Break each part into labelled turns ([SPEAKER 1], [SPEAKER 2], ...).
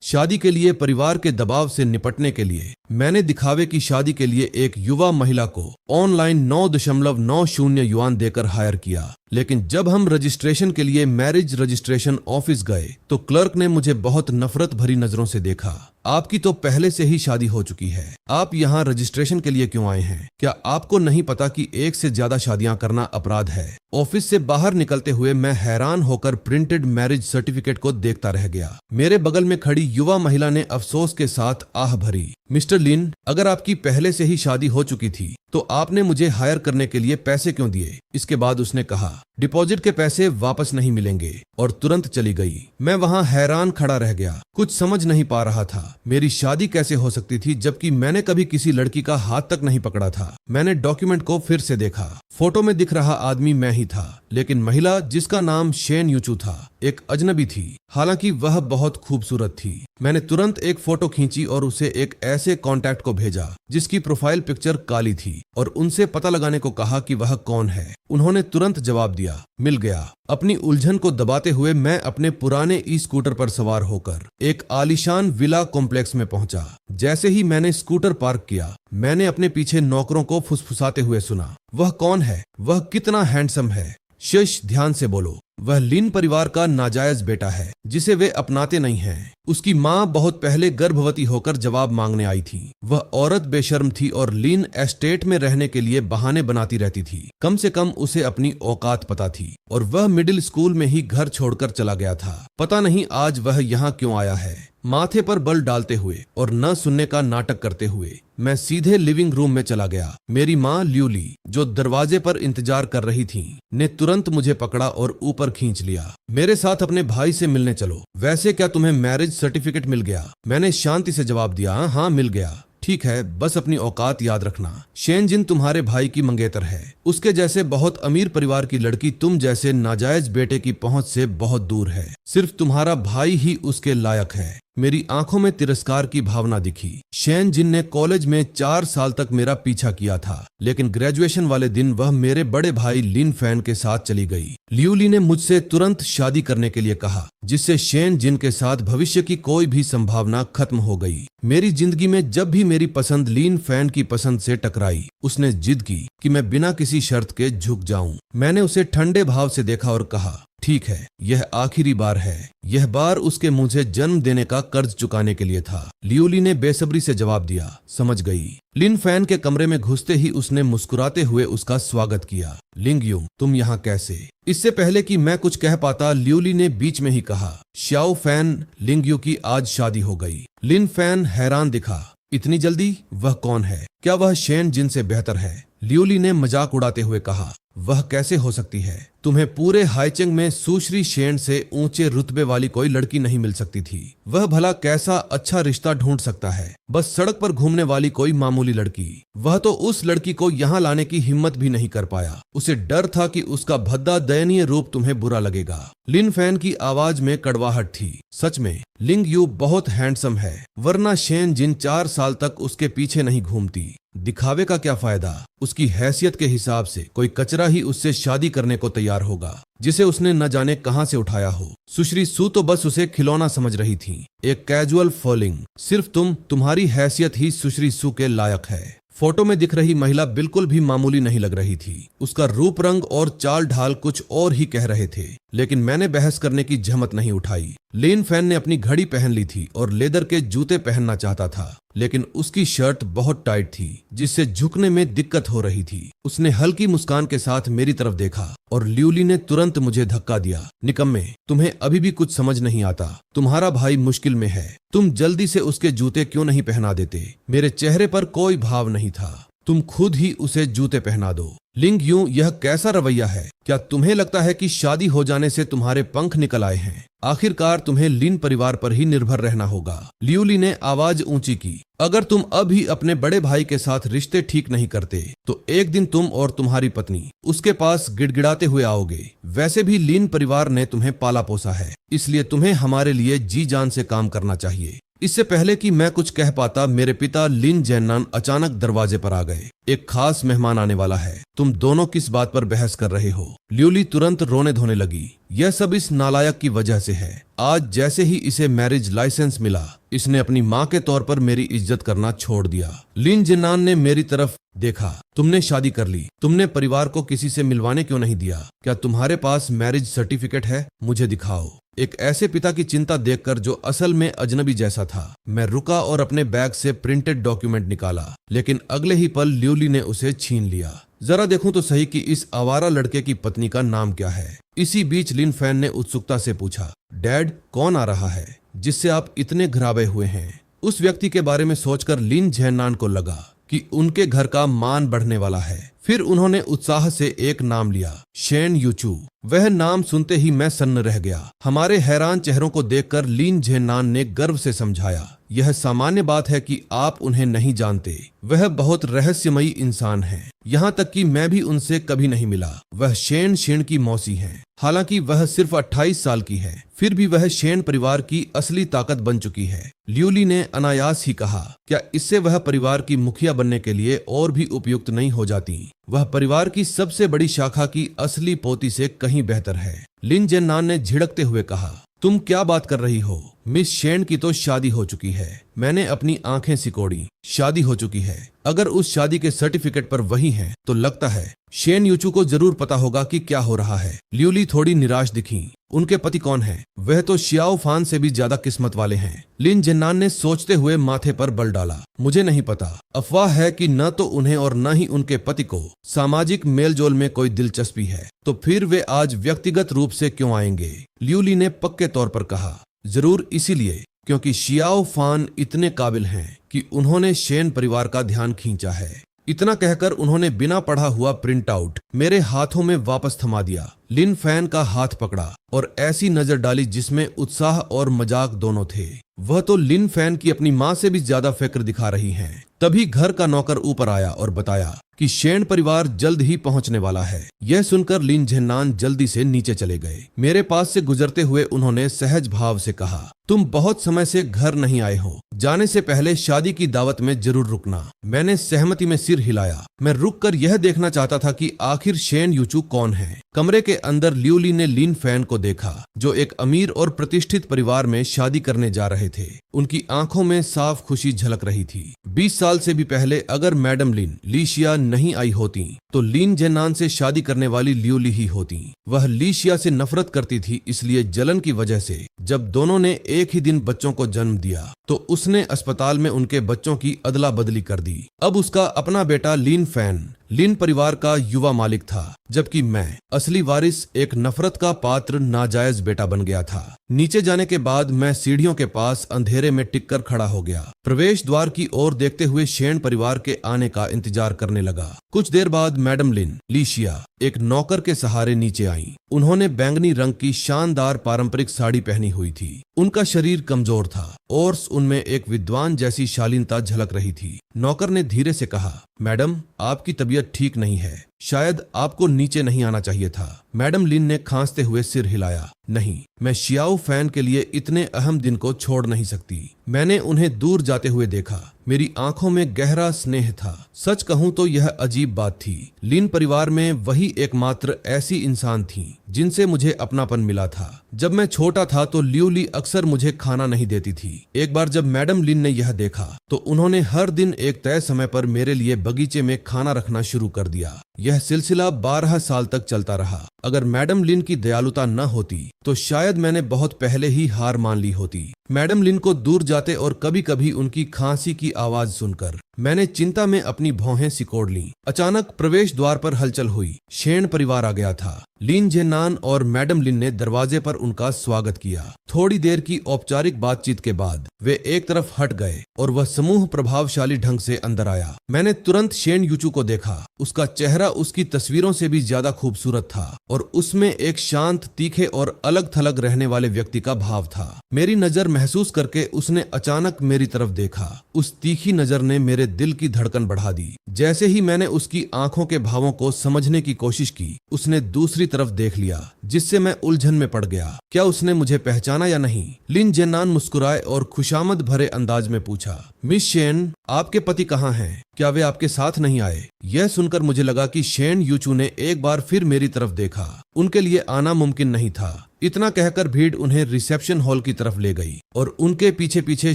[SPEAKER 1] शादी के लिए परिवार के दबाव से निपटने के लिए मैंने दिखावे की शादी के लिए एक युवा महिला को ऑनलाइन 9.90 युआन देकर हायर किया। लेकिन जब हम रजिस्ट्रेशन के लिए मैरिज रजिस्ट्रेशन ऑफिस गए तो क्लर्क ने मुझे बहुत नफरत भरी नजरों से देखा। आपकी तो पहले से ही शादी हो चुकी है, आप यहाँ रजिस्ट्रेशन के लिए क्यों आए हैं? क्या आपको नहीं पता कि एक से ज्यादा शादियां करना अपराध है? ऑफिस से बाहर निकलते हुए मैं हैरान होकर प्रिंटेड मैरिज सर्टिफिकेट को देखता रह गया। मेरे बगल में खड़ी युवा महिला ने अफसोस के साथ आह भरी, मिस्टर लिन, अगर आपकी पहले से ही शादी हो चुकी थी तो आपने मुझे हायर करने के लिए पैसे क्यों दिए? इसके बाद उसने कहा, डिपॉजिट के पैसे वापस नहीं मिलेंगे, और तुरंत चली गई। मैं वहां हैरान खड़ा रह गया, कुछ समझ नहीं पा रहा था। मेरी शादी कैसे हो सकती थी जबकि मैंने कभी किसी लड़की का हाथ तक नहीं पकड़ा था? मैंने डॉक्यूमेंट को फिर से देखा। फोटो में दिख रहा आदमी मैं ही था, लेकिन महिला जिसका नाम शेन यूचू था एक अजनबी थी। हालांकि वह बहुत खूबसूरत थी। मैंने तुरंत एक फोटो खींची और उसे एक ऐसे कॉन्टैक्ट को भेजा जिसकी प्रोफाइल पिक्चर काली थी और उनसे पता लगाने को कहा कि वह कौन है। उन्होंने तुरंत जवाब दिया, मिल गया। अपनी उलझन को दबाते हुए मैं अपने पुराने ई स्कूटर पर सवार होकर एक आलीशान विला कॉम्प्लेक्स में पहुंचा। जैसे ही मैंने स्कूटर पार्क किया, मैंने अपने पीछे नौकरों को फुसफुसाते हुए सुना, वह कौन है? वह कितना हैंडसम है? शश, ध्यान से बोलो। वह लिन परिवार का नाजायज बेटा है जिसे वे अपनाते नहीं हैं। उसकी माँ बहुत पहले गर्भवती होकर जवाब मांगने आई थी। वह औरत बेशर्म थी और लिन एस्टेट में रहने के लिए बहाने बनाती रहती थी। कम से कम उसे अपनी औकात पता थी और वह मिडिल स्कूल में ही घर छोड़कर चला गया था। पता नहीं आज वह यहाँ क्यों आया है। माथे पर बल डालते हुए और न सुनने का नाटक करते हुए मैं सीधे लिविंग रूम में चला गया। मेरी माँ ल्यूली, जो दरवाजे पर इंतजार कर रही थी, ने तुरंत मुझे पकड़ा और ऊपर खींच लिया। मेरे साथ अपने भाई से मिलने चलो। वैसे क्या तुम्हें मैरिज सर्टिफिकेट मिल गया? मैंने शांति से जवाब दिया, हाँ मिल गया। ठीक है, बस अपनी औकात याद रखना। शेन जिन तुम्हारे भाई की मंगेतर है। उसके जैसे बहुत अमीर परिवार की लड़की तुम जैसे नाजायज बेटे की पहुंच से बहुत दूर है। सिर्फ तुम्हारा भाई ही उसके लायक है। मेरी आंखों में तिरस्कार की भावना दिखी। शेन जिन ने कॉलेज में 4 साल तक मेरा पीछा किया था, लेकिन ग्रेजुएशन वाले दिन वह मेरे बड़े भाई लिन फैन के साथ चली गई। ल्यूली ने मुझसे तुरंत शादी करने के लिए कहा, जिससे शेन जिन के साथ भविष्य की कोई भी संभावना खत्म हो गई। मेरी जिंदगी में जब भी मेरी पसंद लिन फैन की पसंद से टकराई, उसने जिद की कि मैं बिना किसी शर्त के झुक जाऊं। मैंने उसे ठंडे भाव से देखा और कहा, ठीक है, यह आखिरी बार है। यह बार उसके मुझे जन्म देने का कर्ज चुकाने के लिए था। ल्यूली ने बेसब्री से जवाब दिया, समझ गई। लिन फैन के कमरे में घुसते ही उसने मुस्कुराते हुए उसका स्वागत किया। लिंगयू, तुम यहाँ कैसे? इससे पहले कि मैं कुछ कह पाता, ल्यूली ने बीच में ही कहा, श्याओ फैन, लिंगयू की आज शादी हो गई। लिन फैन हैरान दिखा, इतनी जल्दी? वह कौन है? क्या वह शेन जिन से बेहतर है? ल्यूली ने मजाक उड़ाते हुए कहा, वह कैसे हो सकती है? तुम्हें पूरे हाईचेंग में सुश्री शेन से ऊंचे रुतबे वाली कोई लड़की नहीं मिल सकती थी। वह भला कैसा अच्छा रिश्ता ढूंढ सकता है? बस सड़क पर घूमने वाली कोई मामूली लड़की। वह तो उस लड़की को यहाँ लाने की हिम्मत भी नहीं कर पाया। उसे डर था कि उसका भद्दा दयनीय रूप तुम्हें बुरा लगेगा। लिन फैन की आवाज में कड़वाहट थी। सच में लिंग यू बहुत हैंडसम है, वरना शेन जिन 4 साल तक उसके पीछे नहीं घूमती। दिखावे का क्या फायदा? उसकी हैसियत के हिसाब से कोई कचरा ही उससे शादी करने को तैयार होगा, जिसे उसने न जाने कहां से उठाया हो। सुश्री सू तो बस उसे खिलौना समझ रही थी, एक कैजुअल फॉलिंग। सिर्फ तुम्हारी हैसियत ही सुश्री सू के लायक है। फोटो में दिख रही महिला बिल्कुल भी मामूली नहीं लग रही थी। उसका रूप रंग और चाल ढाल कुछ और ही कह रहे थे, लेकिन मैंने बहस करने की जहमत नहीं उठाई। लिन फैन ने अपनी घड़ी पहन ली थी और लेदर के जूते पहनना चाहता था, लेकिन उसकी शर्ट बहुत टाइट थी, जिससे झुकने में दिक्कत हो रही थी। उसने हल्की मुस्कान के साथ मेरी तरफ देखा और ल्यूली ने तुरंत मुझे धक्का दिया। निकम्मे, तुम्हें अभी भी कुछ समझ नहीं आता। तुम्हारा भाई मुश्किल में है, तुम जल्दी से उसके जूते क्यों नहीं पहना देते? मेरे चेहरे पर कोई भाव नहीं था। तुम खुद ही उसे जूते पहना दो। लिंग यूं, यह कैसा रवैया है? क्या तुम्हें लगता है कि शादी हो जाने से तुम्हारे पंख निकल आए हैं? आखिरकार तुम्हें लिन परिवार पर ही निर्भर रहना होगा। ल्यूली ने आवाज ऊंची की, अगर तुम अभी अपने बड़े भाई के साथ रिश्ते ठीक नहीं करते तो एक दिन तुम और तुम्हारी पत्नी उसके पास गिड़गिड़ाते हुए आओगे। वैसे भी लिन परिवार ने तुम्हें पाला पोसा है, इसलिए तुम्हें हमारे लिए जी जान से काम करना चाहिए। इससे पहले कि मैं कुछ कह पाता, मेरे पिता लिन जैनान अचानक दरवाजे पर आ गए। एक खास मेहमान आने वाला है, तुम दोनों किस बात पर बहस कर रहे हो? ल्यूली तुरंत रोने धोने लगी। यह सब इस नालायक की वजह से है। आज जैसे ही इसे मैरिज लाइसेंस मिला, इसने अपनी माँ के तौर पर मेरी इज्जत करना छोड़ दिया। लिन जैनान ने मेरी तरफ देखा। तुमने शादी कर ली, तुमने परिवार को किसी से मिलवाने क्यों नहीं दिया? क्या तुम्हारे पास मैरिज सर्टिफिकेट है? मुझे दिखाओ। एक ऐसे पिता की चिंता देखकर जो असल में अजनबी जैसा था, मैं रुका और अपने बैग से प्रिंटेड डॉक्यूमेंट निकाला, लेकिन अगले ही पल ल्यूली ने उसे छीन लिया। जरा देखूं तो सही कि इस आवारा लड़के की पत्नी का नाम क्या है। इसी बीच लिन फैन ने उत्सुकता से पूछा, डैड, कौन आ रहा है जिससे आप इतने घबराए हुए हैं? उस व्यक्ति के बारे में सोचकर लिन जैनान को लगा कि उनके घर का मान बढ़ने वाला है। फिर उन्होंने उत्साह से एक नाम लिया, शेन यूचू। वह नाम सुनते ही मैं सन्न रह गया। हमारे हैरान चेहरों को देखकर लिन जैनान ने गर्व से समझाया, यह सामान्य बात है कि आप उन्हें नहीं जानते। वह बहुत रहस्यमयी इंसान हैं। यहाँ तक कि मैं भी उनसे कभी नहीं मिला। वह शेन शिन की मौसी हैं। हालांकि वह सिर्फ 28 साल की है, फिर भी वह शेन परिवार की असली ताकत बन चुकी है। ल्यूली ने अनायास ही कहा, क्या इससे वह परिवार की मुखिया बनने के लिए और भी उपयुक्त नहीं हो जाती? वह परिवार की सबसे बड़ी शाखा की असली पोती से कहीं बेहतर है। लिन जैनान ने झिड़कते हुए कहा, तुम क्या बात कर रही हो? मिस शेन की तो शादी हो चुकी है। मैंने अपनी आंखें सिकोड़ी। शादी हो चुकी है? अगर उस शादी के सर्टिफिकेट पर वही है तो लगता है शेन यूचू को जरूर पता होगा कि क्या हो रहा है। ल्यूली थोड़ी निराश दिखी। उनके पति कौन है? वह तो शियाओ फान से भी ज्यादा किस्मत वाले हैं। लिन जैनान ने सोचते हुए माथे पर बल डाला, मुझे नहीं पता। अफवाह है कि न तो उन्हें और न ही उनके पति को सामाजिक मेलजोल में कोई दिलचस्पी है। तो फिर वे आज व्यक्तिगत रूप से क्यों आएंगे? ल्यूली ने पक्के तौर पर कहा, जरूर इसीलिए क्योंकि शियाओ फान इतने काबिल हैं कि उन्होंने शेन परिवार का ध्यान खींचा है। इतना कहकर उन्होंने बिना पढ़ा हुआ प्रिंट आउट मेरे हाथों में वापस थमा दिया। लिन फैन का हाथ पकड़ा और ऐसी नजर डाली जिसमें उत्साह और मजाक दोनों थे। वह तो लिन फैन की अपनी माँ से भी ज्यादा फिक्र दिखा रही हैं। तभी घर का नौकर ऊपर आया और बताया कि शेन परिवार जल्द ही पहुंचने वाला है। यह सुनकर लिन जैनान जल्दी से नीचे चले गए। मेरे पास से गुजरते हुए उन्होंने सहज भाव से कहा, तुम बहुत समय से घर नहीं आए हो। जाने से पहले शादी की दावत में जरूर रुकना। मैंने सहमति में सिर हिलाया। मैं रुककर यह देखना चाहता था कि आखिर शेन यूचू कौन है। कमरे के अंदर ल्यूली ने लिन फैन को देखा, जो एक अमीर और प्रतिष्ठित परिवार में शादी करने जा रहे थे। उनकी आंखों में साफ खुशी झलक रही थी। 20 साल से भी पहले अगर मैडम लिन लीशिया नहीं आई होती तो लिन जैनान से शादी करने वाली ल्यूली ही होती। वह लीशिया से नफरत करती थी, इसलिए जलन की वजह से जब दोनों ने एक ही दिन बच्चों को जन्म दिया तो उसने अस्पताल में उनके बच्चों की अदला बदली कर दी। अब उसका अपना बेटा लिन फैन लिन परिवार का युवा मालिक था, जबकि मैं असली वारिस एक नफरत का पात्र नाजायज बेटा बन गया था। नीचे जाने के बाद मैं सीढ़ियों के पास अंधेरे में टिककर खड़ा हो गया। प्रवेश द्वार की ओर देखते हुए शेन परिवार के आने का इंतजार करने लगा। कुछ देर बाद मैडम लिन लीशिया एक नौकर के सहारे नीचे आईं। उन्होंने बैंगनी रंग की शानदार पारंपरिक साड़ी पहनी हुई थी। उनका शरीर कमजोर था और उनमें एक विद्वान जैसी शालीनता झलक रही थी। नौकर ने धीरे से कहा, मैडम, आपकी तबीयत ठीक नहीं है। शायद आपको नीचे नहीं आना चाहिए था। मैडम लिन ने खांसते हुए सिर हिलाया। नहीं, मैं शियाओ फैन के लिए इतने अहम दिन को छोड़ नहीं सकती। मैंने उन्हें दूर जाते हुए देखा। मेरी आंखों में गहरा स्नेह था। सच कहूं तो यह अजीब बात थी। लिन परिवार में वही एकमात्र ऐसी इंसान थी जिनसे मुझे अपनापन मिला था। जब मैं छोटा था तो ल्यूली अक्सर मुझे खाना नहीं देती थी। एक बार जब मैडम लिन ने यह देखा तो उन्होंने हर दिन एक तय समय पर मेरे लिए बगीचे में खाना रखना शुरू कर दिया। यह सिलसिला 12 साल तक चलता रहा। अगर मैडम लिन की दयालुता न होती तो शायद मैंने बहुत पहले ही हार मान ली होती। मैडम लिन को दूर जाते और कभी कभी उनकी खांसी की आवाज सुनकर मैंने चिंता में अपनी भौहें सिकोड़ लीं। अचानक प्रवेश द्वार पर हलचल हुई। शेन परिवार आ गया था। लिन जैनान और मैडम लिन ने दरवाजे पर उनका स्वागत किया। थोड़ी देर की औपचारिक बातचीत के बाद वे एक तरफ हट गए और वह समूह प्रभावशाली ढंग से अंदर आया। मैंने तुरंत शेन यूचू को देखा। उसका चेहरा उसकी तस्वीरों से भी ज्यादा खूबसूरत था और उसमें एक शांत, तीखे और अलग थलग रहने वाले व्यक्ति का भाव था। मेरी नजर महसूस करके उसने अचानक मेरी तरफ देखा। उस तीखी नजर ने मेरे दिल की धड़कन बढ़ा दी। जैसे ही मैंने उसकी आंखों के भावों को समझने की कोशिश की, उसने दूसरी तरफ देख लिया, जिससे मैं उलझन में पड़ गया। क्या उसने मुझे पहचाना या नहीं? लिन जेन्नान मुस्कुराए और खुशामद भरे अंदाज में पूछा, मिस शेन, आपके पति कहाँ हैं? क्या वे आपके साथ नहीं आए? यह सुनकर मुझे लगा कि शेन यूचू ने एक बार फिर मेरी तरफ देखा। उनके लिए आना मुमकिन नहीं था। इतना कहकर भीड़ उन्हें रिसेप्शन हॉल की तरफ ले गई और उनके पीछे पीछे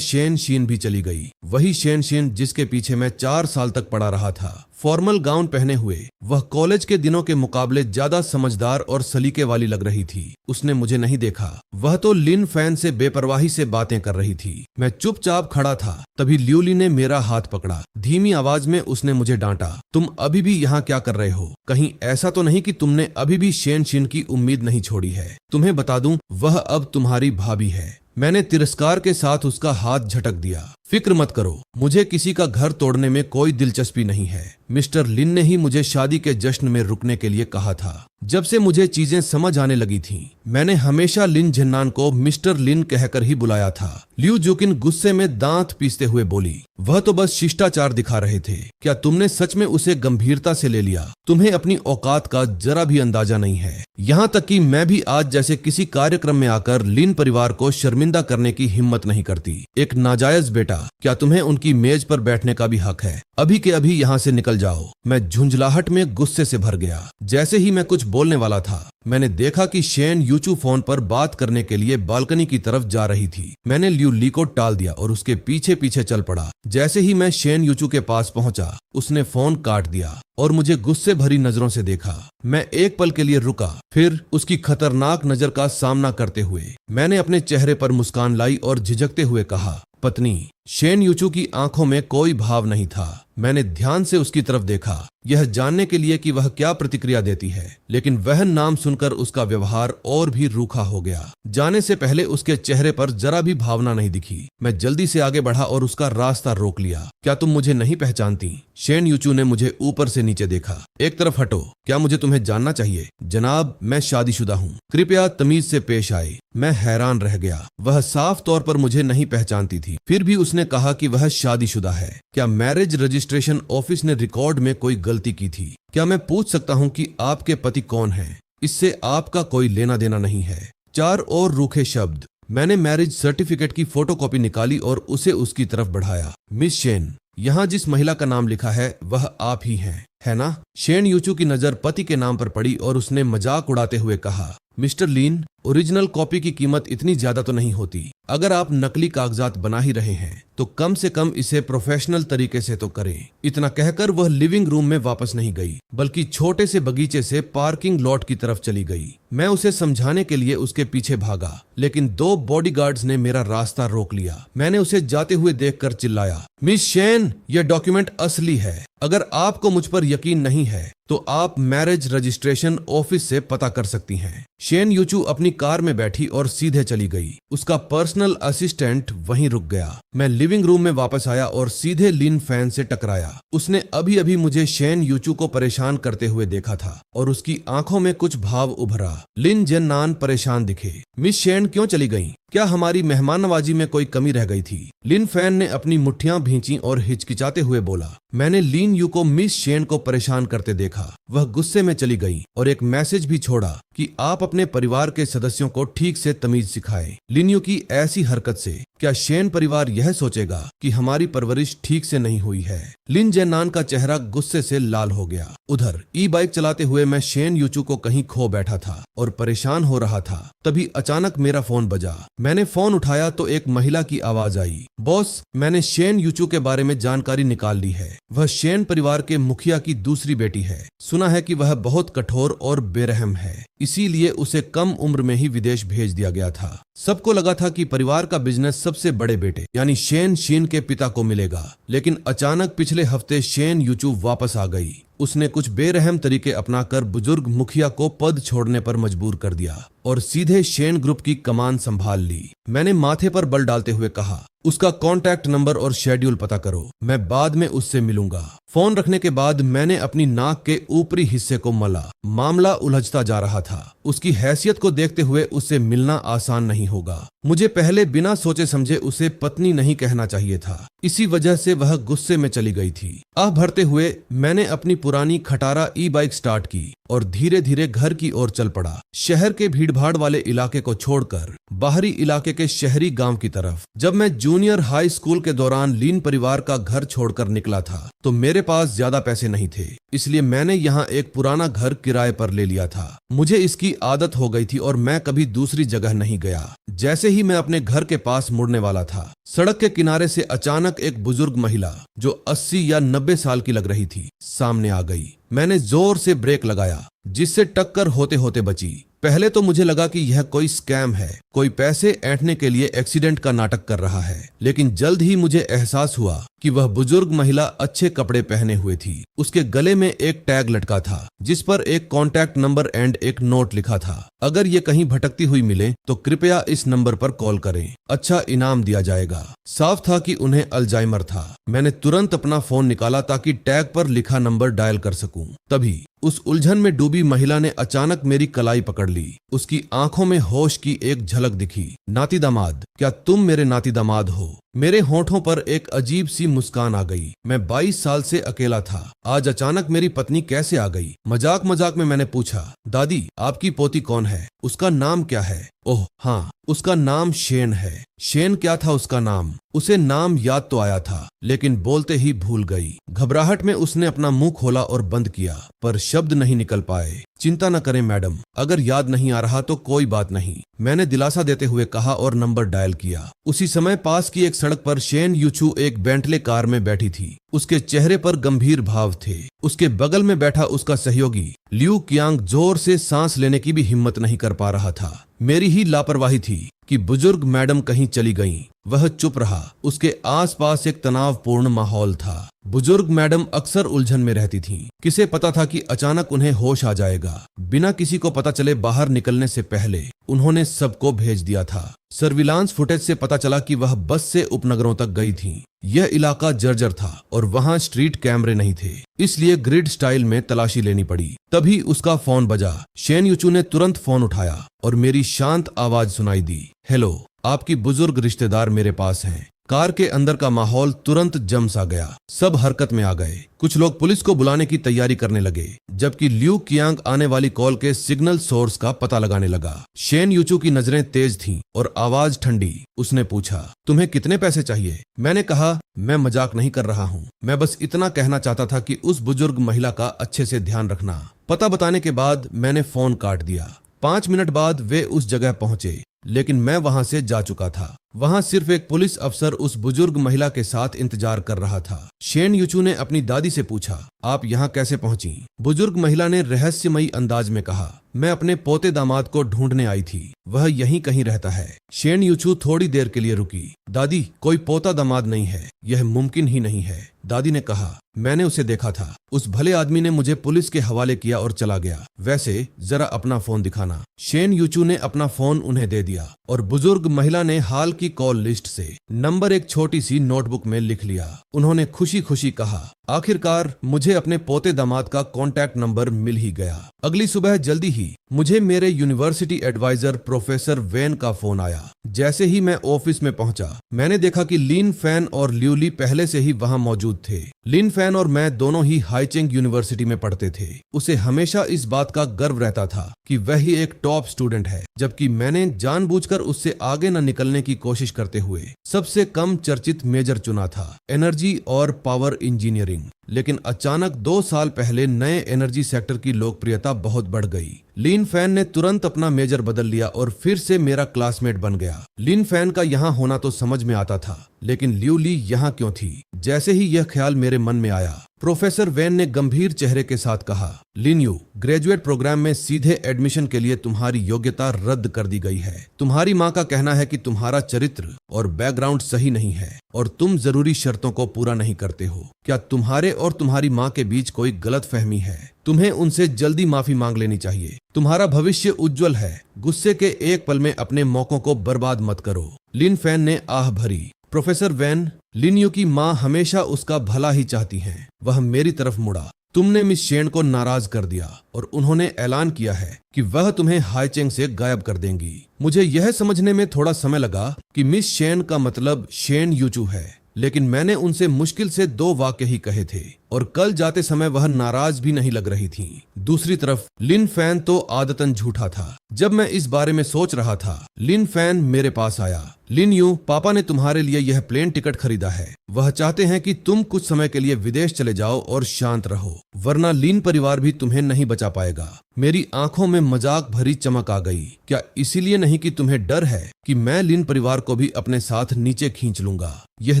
[SPEAKER 1] शेन शीन भी चली गई। वही शेन शीन जिसके पीछे मैं 4 साल तक पड़ा रहा था। फॉर्मल गाउन पहने हुए वह कॉलेज के दिनों के मुकाबले ज्यादा समझदार और सलीके वाली लग रही थी। उसने मुझे नहीं देखा। वह तो लिन फैन से बेपरवाही से बातें कर रही थी। मैं चुपचाप खड़ा था। तभी ल्यूली ने मेरा हाथ पकड़ा। धीमी आवाज में उसने मुझे डांटा, तुम अभी भी यहाँ क्या कर रहे हो? कहीं ऐसा तो नहीं कि तुमने अभी भी शेन शीन की उम्मीद नहीं छोड़ी है? तुम्हें बता दूं, वह अब तुम्हारी भाभी है। मैंने तिरस्कार के साथ उसका हाथ झटक दिया। फिक्र मत करो, मुझे किसी का घर तोड़ने में कोई दिलचस्पी नहीं है। मिस्टर लिन ने ही मुझे शादी के जश्न में रुकने के लिए कहा था। जब से मुझे चीजें समझ आने लगी थीं, मैंने हमेशा लिन जेन्नान को मिस्टर लिन कहकर ही बुलाया था। लियू जुकिन गुस्से में दांत पीसते हुए बोली, वह तो बस शिष्टाचार दिखा रहे थे। क्या तुमने सच में उसे गंभीरता से ले लिया? तुम्हें अपनी औकात का जरा भी अंदाजा नहीं है। यहाँ तक कि मैं भी आज जैसे किसी कार्यक्रम में आकर लिन परिवार को शर्मिंदा करने की हिम्मत नहीं करती। एक नाजायज बेटा, क्या तुम्हें उनकी मेज पर बैठने का भी हक है? अभी के अभी यहाँ से निकल जाओ। मैं झुंझलाहट में गुस्से से भर गया। जैसे ही मैं कुछ बोलने वाला था, मैंने देखा कि शेन यूचू फोन पर बात करने के लिए बालकनी की तरफ जा रही थी। मैंने लियू ली को टाल दिया और उसके पीछे पीछे चल पड़ा। जैसे ही मैं शेन यूचू के पास पहुंचा, उसने फोन काट दिया और मुझे गुस्से भरी नजरों से देखा। मैं एक पल के लिए रुका, फिर उसकी खतरनाक नजर का सामना करते हुए मैंने अपने चेहरे पर मुस्कान लाई और झिझकते हुए कहा, पत्नी। शेन यूचू की आंखों में कोई भाव नहीं था। मैंने ध्यान से उसकी तरफ देखा, यह जानने के लिए कि वह क्या प्रतिक्रिया देती है, लेकिन वह नाम सुनकर उसका व्यवहार और भी रूखा हो गया। जाने से पहले उसके चेहरे पर जरा भी भावना नहीं दिखी। मैं जल्दी से आगे बढ़ा और उसका रास्ता रोक लिया। क्या तुम मुझे नहीं पहचानती? शेन यूचू ने मुझे ऊपर से नीचे देखा। एक तरफ हटो। क्या मुझे तुम्हें जानना चाहिए? जनाब, मैं शादीशुदा हूँ। कृपया तमीज से पेश आए। मैं हैरान रह गया। वह साफ तौर पर मुझे नहीं पहचानती थी, फिर भी उसने कहा कि वह शादीशुदा है। क्या मैरिज रजिस्ट्रेशन ऑफिस ने रिकॉर्ड में कोई गलती की थी? क्या मैं पूछ सकता हूँ कि आपके पति कौन हैं? इससे आपका कोई लेना देना नहीं है। 4 और रूखे शब्द। मैंने मैरिज सर्टिफिकेट की फोटोकॉपी निकाली और उसे उसकी तरफ बढ़ाया। मिस शेन, यहाँ जिस महिला का नाम लिखा है वह आप ही हैं, है ना? शेन यूचू की नजर पति के नाम पर पड़ी और उसने मजाक उड़ाते हुए कहा, मिस्टर लीन, ओरिजिनल कॉपी की कीमत इतनी ज्यादा तो नहीं होती। अगर आप नकली कागजात बना ही रहे हैं तो कम से कम इसे प्रोफेशनल तरीके से तो करें। इतना कहकर वह लिविंग रूम में वापस नहीं गई, बल्कि छोटे से बगीचे से पार्किंग लॉट की तरफ चली गई। मैं उसे समझाने के लिए उसके पीछे भागा, लेकिन 2 बॉडीगार्ड्स ने मेरा रास्ता रोक लिया। मैंने उसे जाते हुए देखकर चिल्लाया, मिस शेन, यह डॉक्यूमेंट असली है। अगर आपको मुझ पर यकीन नहीं है तो आप मैरिज रजिस्ट्रेशन ऑफिस से पता कर सकती हैं। शेन यूचू अपनी कार में बैठी और सीधे चली गई। उसका पर्सनल असिस्टेंट वहीं रुक गया। मैं लिविंग रूम में वापस आया और सीधे लिन फैन से टकराया। उसने अभी अभी मुझे शेन यूचू को परेशान करते हुए देखा था और उसकी आंखों में कुछ भाव उभरा। लिन जेन्नान परेशान दिखे। मिस शेन क्यों चली गईं? क्या हमारी मेहमान नवाजी में कोई कमी रह गई थी? लिन फैन ने अपनी मुट्ठियां भींची और हिचकिचाते हुए बोला। मैंने लिन यू को मिस शेन को परेशान करते देखा। वह गुस्से में चली गई और एक मैसेज भी छोड़ा कि आप अपने परिवार के सदस्यों को ठीक से तमीज सिखाएं। लिन यू की ऐसी हरकत से क्या शेन परिवार यह सोचेगा कि हमारी परवरिश ठीक से नहीं हुई है? लिन जेन्नान का चेहरा गुस्से से लाल हो गया। उधर ई बाइक चलाते हुए मैं शेन यूचू को कहीं खो बैठा था और परेशान हो रहा था। तभी अचानक मेरा फोन बजा। मैंने फोन उठाया तो एक महिला की आवाज आई, बॉस, मैंने शेन यूचू के बारे में जानकारी निकाल ली है। वह शेन परिवार के मुखिया की दूसरी बेटी है। सुना है कि वह बहुत कठोर और बेरहम है, इसीलिए उसे कम उम्र में ही विदेश भेज दिया गया था। सबको लगा था कि परिवार का बिजनेस सबसे बड़े बेटे यानी शेन शीन के पिता को मिलेगा, लेकिन अचानक पिछले हफ्ते शेन यूचू वापस आ गई। उसने कुछ बेरहम तरीके अपनाकर बुजुर्ग मुखिया को पद छोड़ने पर मजबूर कर दिया और सीधे शेन ग्रुप की कमान संभाल ली। मैंने माथे पर बल डालते हुए कहा, उसका कॉन्टैक्ट नंबर और शेड्यूल पता करो, मैं बाद में उससे मिलूंगा। फोन रखने के बाद मैंने अपनी नाक के ऊपरी हिस्से को मला। मामला उलझता जा रहा था। उसकी हैसियत को देखते हुए उससे मिलना आसान नहीं होगा। मुझे पहले बिना सोचे समझे उसे पत्नी नहीं कहना चाहिए था। इसी वजह से वह गुस्से में चली गई थी। आह भरते हुए मैंने अपनी पुरानी खटारा ई बाइक स्टार्ट की और धीरे धीरे घर की ओर चल पड़ा। शहर के भीड़भाड़ वाले इलाके को छोड़कर बाहरी इलाके के शहरी गांव की तरफ। जब मैं जूनियर हाई स्कूल के दौरान लीन परिवार का घर छोड़कर निकला था तो मेरे पास ज्यादा पैसे नहीं थे, इसलिए मैंने यहाँ एक पुराना घर किराए पर ले लिया था। मुझे इसकी आदत हो गई थी और मैं कभी दूसरी जगह नहीं गया। जैसे ही मैं अपने घर के पास मुड़ने वाला था, सड़क के किनारे से अचानक एक बुजुर्ग महिला जो 80 या 90 साल की लग रही थी सामने आ गई। मैंने जोर से ब्रेक लगाया जिससे टक्कर होते होते बची। पहले तो मुझे लगा कि यह कोई स्कैम है, कोई पैसे ऐंठने के लिए एक्सीडेंट का नाटक कर रहा है, लेकिन जल्द ही मुझे एहसास हुआ कि वह बुजुर्ग महिला अच्छे कपड़े पहने हुए थी। उसके गले में एक टैग लटका था जिस पर एक कॉन्टैक्ट नंबर एंड एक नोट लिखा था। अगर ये कहीं भटकती हुई मिले तो कृपया इस नंबर पर कॉल करें, अच्छा इनाम दिया जाएगा। साफ था कि उन्हें अल्जाइमर था। मैंने तुरंत अपना फोन निकाला ताकि टैग पर लिखा नंबर डायल कर सकूं। तभी उस उलझन में डूबी महिला ने अचानक मेरी कलाई पकड़ ली। उसकी आंखों में होश की एक झलक दिखी। नाती दामाद, क्या तुम मेरे नाती दामाद हो? मेरे होठों पर एक अजीब सी मुस्कान आ गई। मैं 22 साल से अकेला था, आज अचानक मेरी पत्नी कैसे आ गई? मजाक मजाक में मैंने पूछा, दादी आपकी पोती कौन है? उसका नाम क्या है? ओह हाँ, उसका नाम शेन है। शेन क्या था उसका नाम? उसे नाम याद तो आया था लेकिन बोलते ही भूल गई। घबराहट में उसने अपना मुंह खोला और बंद किया, पर शब्द नहीं निकल पाए। चिंता न करें मैडम, अगर याद नहीं आ रहा तो कोई बात नहीं, मैंने दिलासा देते हुए कहा और नंबर डायल किया। उसी समय पास की एक सड़क पर शेन यूचू एक बेंटले कार में बैठी थी। उसके चेहरे पर गंभीर भाव थे। उसके बगल में बैठा उसका सहयोगी लियू कियांग जोर से सांस लेने की भी हिम्मत नहीं कर पा रहा था। मेरी ही लापरवाही थी कि बुजुर्ग मैडम कहीं चली गईं। वह चुप रहा। उसके आसपास एक तनावपूर्ण माहौल था। बुजुर्ग मैडम अक्सर उलझन में रहती थीं। किसे पता था कि अचानक उन्हें होश आ जाएगा। बिना किसी को पता चले बाहर निकलने से पहले उन्होंने सबको भेज दिया था। सर्विलांस फुटेज से पता चला कि वह बस से उपनगरों तक गई थीं। यह इलाका जर्जर था और वहां स्ट्रीट कैमरे नहीं थे, इसलिए ग्रिड स्टाइल में तलाशी लेनी पड़ी। तभी उसका फोन बजा। शेन यूचू ने तुरंत फोन उठाया और मेरी शांत आवाज सुनाई दी, हेलो, आपकी बुजुर्ग रिश्तेदार मेरे पास हैं। कार के अंदर का माहौल तुरंत जम सा गया। सब हरकत में आ गए। कुछ लोग पुलिस को बुलाने की तैयारी करने लगे, जबकि लियू कियांग आने वाली कॉल के सिग्नल सोर्स का पता लगाने लगा। शेन यूचू की नजरें तेज थीं और आवाज ठंडी। उसने पूछा, तुम्हें कितने पैसे चाहिए? मैंने कहा, मैं मजाक नहीं कर रहा हूँ, मैं बस इतना कहना चाहता था कि उस बुजुर्ग महिला का अच्छे से ध्यान रखना। पता बताने के बाद मैंने फोन काट दिया। 5 मिनट बाद वे उस जगह पहुंचे, लेकिन मैं वहां से जा चुका था। वहां सिर्फ एक पुलिस अफसर उस बुजुर्ग महिला के साथ इंतजार कर रहा था। शेन यूचू ने अपनी दादी से पूछा, आप यहाँ कैसे पहुंची? बुजुर्ग महिला ने रहस्यमयी अंदाज में कहा, मैं अपने पोते दामाद को ढूंढने आई थी, वह यहीं कहीं रहता है। शेन यूचू थोड़ी देर के लिए रुकी। दादी, कोई पोता दामाद नहीं है, यह मुमकिन ही नहीं है। दादी ने कहा, मैंने उसे देखा था। उस भले आदमी ने मुझे पुलिस के हवाले किया और चला गया। वैसे जरा अपना फोन दिखाना। शेन यूचू ने अपना फोन उन्हें दे दिया और बुजुर्ग महिला ने हाल की कॉल लिस्ट से नंबर एक छोटी सी नोटबुक में लिख लिया। उन्होंने खुशी खुशी कहा, आखिरकार मुझे अपने पोते दामाद का कॉन्टैक्ट नंबर मिल ही गया। अगली सुबह जल्दी ही मुझे मेरे यूनिवर्सिटी एडवाइजर प्रोफेसर वेन का फोन आया। जैसे ही मैं ऑफिस में पहुंचा, मैंने देखा कि लिन फैन और ल्यूली पहले से ही वहां मौजूद थे। लिन फैन और मैं दोनों ही हाईचेंग यूनिवर्सिटी में पढ़ते थे। उसे हमेशा इस बात का गर्व रहता था कि वह ही एक टॉप स्टूडेंट है, जबकि मैंने जानबूझकर उससे आगे न निकलने की कोशिश करते हुए सबसे कम चर्चित मेजर चुना था, एनर्जी और पावर इंजीनियरिंग। लेकिन अचानक 2 साल पहले नए एनर्जी सेक्टर की लोकप्रियता बहुत बढ़ गई। लिन फैन ने तुरंत अपना मेजर बदल लिया और फिर से मेरा क्लासमेट बन गया। लिन फैन का यहाँ होना तो समझ में आता था, लेकिन ल्यूली यहाँ क्यों थी? जैसे ही यह ख्याल मेरे मन में आया, प्रोफेसर वेन ने गंभीर चेहरे के साथ कहा, लिन यू, ग्रेजुएट प्रोग्राम में सीधे एडमिशन के लिए तुम्हारी योग्यता रद्द कर दी गई है। तुम्हारी माँ का कहना है कि तुम्हारा चरित्र और बैकग्राउंड सही नहीं है और तुम जरूरी शर्तों को पूरा नहीं करते हो। क्या तुम्हारे और तुम्हारी माँ के बीच कोई गलतफहमी है? तुम्हें उनसे जल्दी माफी मांग लेनी चाहिए। तुम्हारा भविष्य उज्जवल है। गुस्से के एक पल में अपने मौकों को बर्बाद मत करो। लिन फैन ने आह भरी। प्रोफेसर वैन, लिन यू की माँ हमेशा उसका भला ही चाहती हैं। वह मेरी तरफ मुड़ा। तुमने मिस शेन को नाराज कर दिया और उन्होंने ऐलान किया है कि वह तुम्हें हाईचेंग से गायब कर देंगी। मुझे यह समझने में थोड़ा समय लगा कि मिस शेन का मतलब शेन यूचू है, लेकिन मैंने उनसे मुश्किल से 2 वाक्य ही कहे थे और कल जाते समय वह नाराज भी नहीं लग रही थी। दूसरी तरफ लिन फैन तो आदतन झूठा था। जब मैं इस बारे में सोच रहा था, लिन फैन मेरे पास आया। लिन यू, पापा ने तुम्हारे लिए यह प्लेन टिकट खरीदा है। वह चाहते हैं कि तुम कुछ समय के लिए विदेश चले जाओ और शांत रहो, वरना लिन परिवार भी तुम्हें नहीं बचा पाएगा। मेरी आंखों में मजाक भरी चमक आ गई। क्या इसीलिए नहीं कि तुम्हें डर है कि मैं लिन परिवार को भी अपने साथ नीचे खींच लूंगा, यह